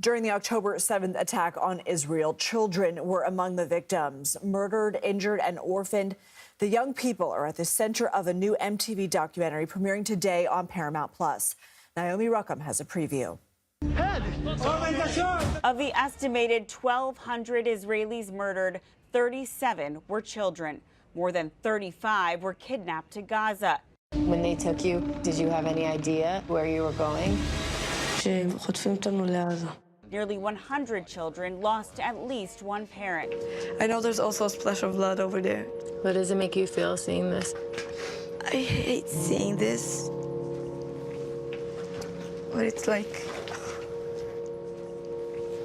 During the October 7th attack on Israel, children were among the victims, murdered, injured, and orphaned. The young people are at the center of a new MTV documentary premiering today on Paramount+. Naomi Ruckham has a preview. Of the estimated 1,200 Israelis murdered, 37 were children. More than 35 were kidnapped to Gaza. When they took you, did you have any idea where you were going? Nearly 100 children lost at least one parent. I know there's also a splash of blood over there. What does it make you feel seeing this? I hate seeing this. But it's like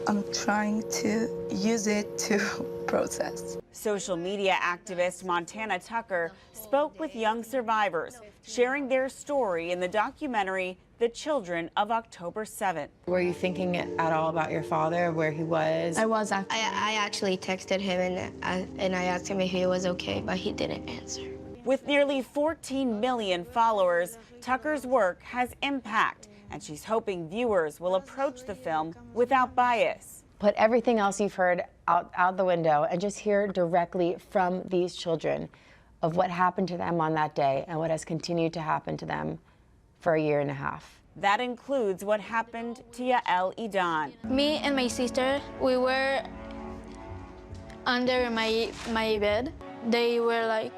I'm trying to use it to process. Social media activist Montana Tucker spoke with young survivors, sharing their story in the documentary The Children of October 7th. Were you thinking at all about your father, where he was? I was. I actually texted him and I asked him if he was okay, but he didn't answer. With nearly 14 million followers, Tucker's work has impact, and she's hoping viewers will approach the film without bias. Put everything else you've heard out the window and just hear directly from these children of what happened to them on that day and what has continued to happen to them for a year and a half. That includes what happened to Yael Idan. Me and my sister, we were under my bed. They were like,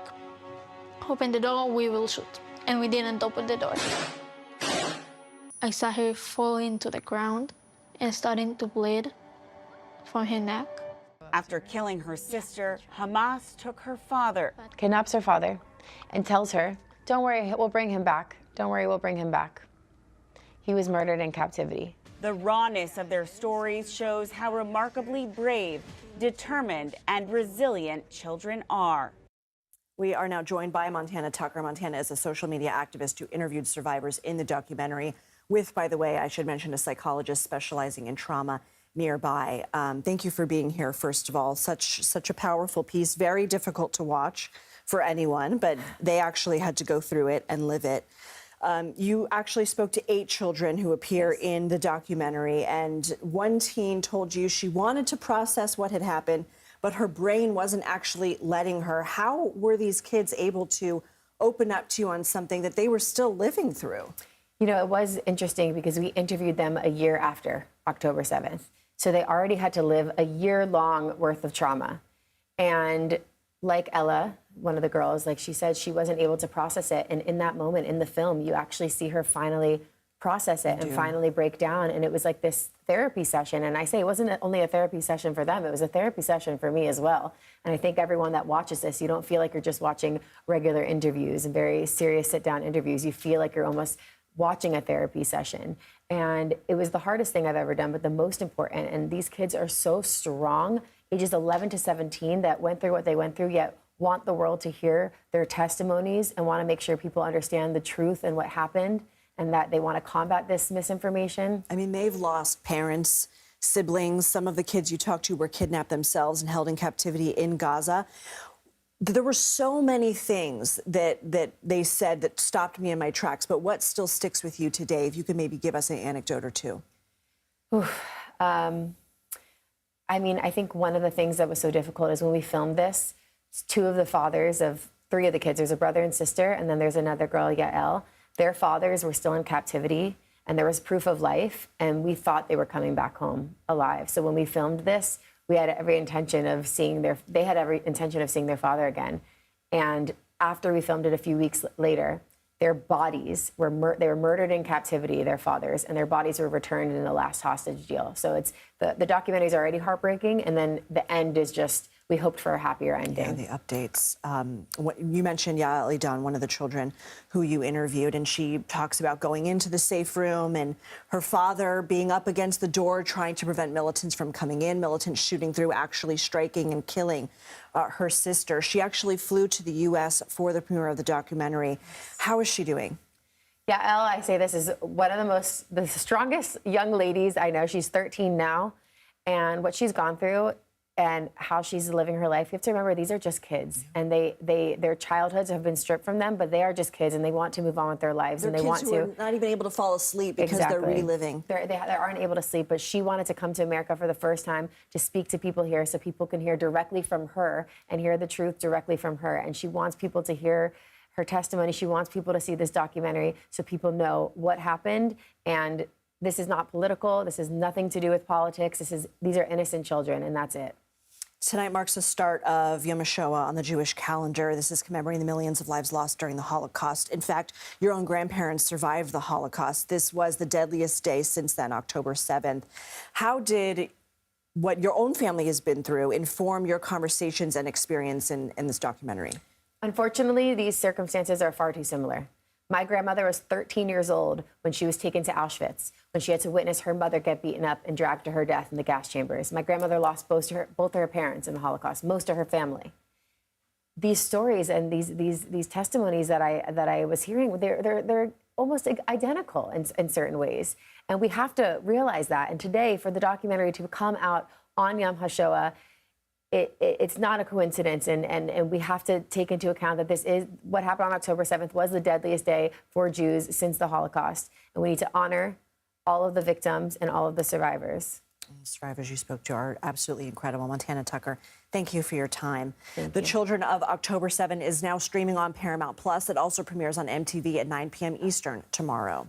open the door, we will shoot. And we didn't open the door. I saw her falling to the ground and starting to bleed from her neck. After killing her sister, Hamas took her father. Kidnaps her father and tells her, don't worry, we'll bring him back. Don't worry, we'll bring him back. He was murdered in captivity. The rawness of their stories shows how remarkably brave, determined, and resilient children are. We are now joined by Montana Tucker. Montana is a social media activist who interviewed survivors in the documentary with, by the way, I should mention, a psychologist specializing in trauma nearby. Thank you for being here, first of all. Such a powerful piece, very difficult to watch for anyone, but they actually had to go through it and live it. You actually spoke to 8 children who appear in the documentary, and one teen told you she wanted to process what had happened, but her brain wasn't actually letting her. How were these kids able to open up to you on something that they were still living through? You know, it was interesting because we interviewed them a year after October 7th. So they already had to live a year-long worth of trauma. And like Ella, one of the girls, like she said, she wasn't able to process it. And in that moment in the film, you actually see her finally process it and finally break down. And it was like this therapy session. And I say it wasn't only a therapy session for them, it was a therapy session for me as well. And I think everyone that watches this, you don't feel like you're just watching regular interviews and very serious sit-down interviews. You feel like you're almost watching a therapy session. And it was the hardest thing I've ever done, but the most important. And these kids are so strong, ages 11 to 17, that went through what they went through, yet want the world to hear their testimonies and want to make sure people understand the truth and what happened, and that they want to combat this misinformation. I mean, they've lost parents, siblings. Some of the kids you talked to were kidnapped themselves and held in captivity in Gaza. There were so many things that they said that stopped me in my tracks, but what still sticks with you today? If you could maybe give us an anecdote or two. I mean, I think one of the things that was so difficult is when we filmed this, 2 of the fathers of 3 of the kids, there's a brother and sister, and then there's another girl, Yael. Their fathers were still in captivity, and there was proof of life, and we thought they were coming back home alive. So when we filmed this, we had every intention of seeing they had every intention of seeing their father again. And after we filmed it a few weeks later, their bodies were they were murdered in captivity, their fathers, and their bodies were returned in the last hostage deal. So it's the documentary is already heartbreaking, and then the end is just, we hoped for a happier ending. Yeah, the updates. What you mentioned Yael Idan, one of the children who you interviewed, and she talks about going into the safe room and her father being up against the door trying to prevent militants from coming in, militants shooting through, actually striking and killing her sister. She actually flew to the U.S. for the premiere of the documentary. How is she doing? Yael, I say this is one of the strongest young ladies I know. She's 13 now, and what she's gone through and how she's living her life. You have to remember, these are just kids, and their childhoods have been stripped from them, but they are just kids, and they want to move on with their lives, and they want to. They're kids who are not even able to fall asleep because they're reliving. They aren't able to sleep, but she wanted to come to America for the first time to speak to people here so people can hear directly from her and hear the truth directly from her. And she wants people to hear her testimony. She wants people to see this documentary so people know what happened. And this is not political. This has nothing to do with politics. These are innocent children, and that's it. Tonight marks the start of Yom HaShoah on the Jewish calendar. This is commemorating the millions of lives lost during the Holocaust. In fact, your own grandparents survived the Holocaust. This was the deadliest day since then, October 7th. How did what your own family has been through inform your conversations and experience in this documentary? Unfortunately, these circumstances are far too similar. My grandmother was 13 years old when she was taken to Auschwitz, when she had to witness her mother get beaten up and dragged to her death in the gas chambers. My grandmother lost both her parents in the Holocaust, most of her family. These stories and these testimonies that I was hearing, they're almost identical in certain ways. And we have to realize that. And today, for the documentary to come out on Yom HaShoah, it's not a coincidence, and we have to take into account that this is what happened on October 7th was the deadliest day for Jews since the Holocaust, and we need to honor all of the victims and all of the survivors. The survivors you spoke to are absolutely incredible. Montana Tucker, thank you for your time. Thank The you. Children of October 7 is now streaming on Paramount Plus. It also premieres on MTV at 9 p.m. Eastern tomorrow.